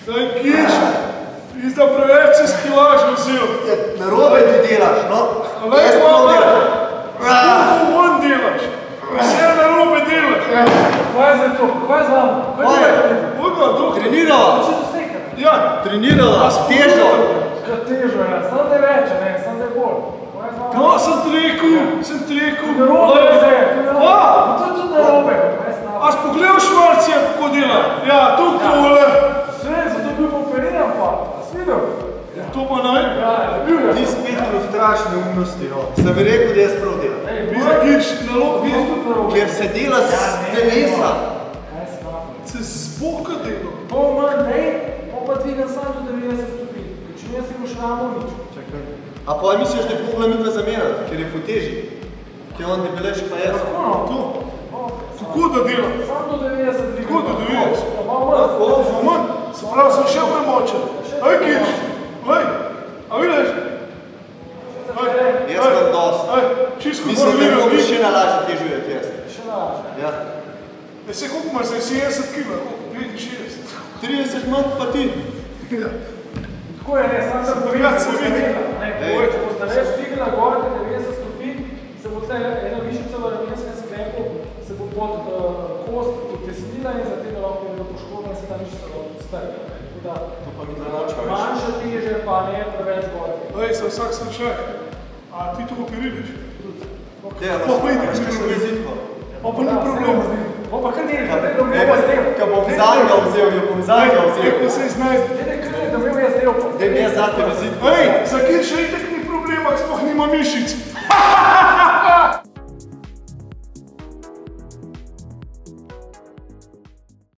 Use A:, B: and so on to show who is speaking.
A: Daj kiš, ti zda preveč se skilaž vzel.
B: Narobe ti delaš, no?
A: Lej, mama, koliko von delaš? Vse narobe delaš.
C: Kaj je zdaj to? Kaj je z vama? Kaj je to?
B: Trenirala.
A: Ja.
B: Trenirala, težo.
C: Kaj težo je? Sam te več, ne? Sam te bolj. Kaj je z vama?
A: No, sem treku.
C: Narobe je zdaj. To je tudi narobe.
A: A si pogledal Šmarcija, kako dela? Ja, tukaj vole.
C: Sve, zato je bil operiran pa. A si videl?
A: To pa naj?
C: Ja, je bil je.
B: Ti spet frustraš neumnosti, no. Sem rekel, da jaz prav delam.
A: Zakiš na lopno.
B: Ker se dela s telesa.
C: Kaj se nam?
A: Se zboka delo.
C: Pol manj, dej, pa dvigam sam do 90 stopinj. Ker če ne si boš ramo nič.
B: Čakaj. A pa misliš, da je pogla midva zamenjala, ker je poteži? Ker on debelejši pa jaz.
C: Tako no?
A: To. Tako da dela.
C: Sam do 90 dvigam.
A: Tako da 90.
C: Malo manj.
A: Manj. Se pravi, sem še premočen. Aj, Kiš. Lej. A vidiš?
B: Jaz imam dost.
A: Čisto
B: Mislim, da mogo še nalažje težujeti jaz.
C: Še nalažje.
B: Ja.
A: Se koliko imaš, zdaj 70 kg, 65.
B: 30 manj pa ti.
A: Ja.
C: Tako je, ne, sam sem
A: Drugače se vidi.
C: Če boste več dvigala gor, 90 stopinj, se bo tle ena mišica v ramenskem sklepu, se bo pod kost utesnila in zato lahko je poškodna in se ta mišica odstrga. Manjša teže pa ne preveč gor.
A: Lej, za vsak slučaj. A ti to operiraš? Pa pa itak s kakšno vizitko. Pa pa ni problem.
C: Pa pa kar deliš, da bom jaz del.
B: Ka bom zadnjega vzel, jo bom zadnjega vzel.
A: Eko se znajde.
C: Dede, kar je, da bom jaz del.
B: Da mi jaz zate vizitko.
A: Ej, za Kirša itak ni problema, sploh nima mišic.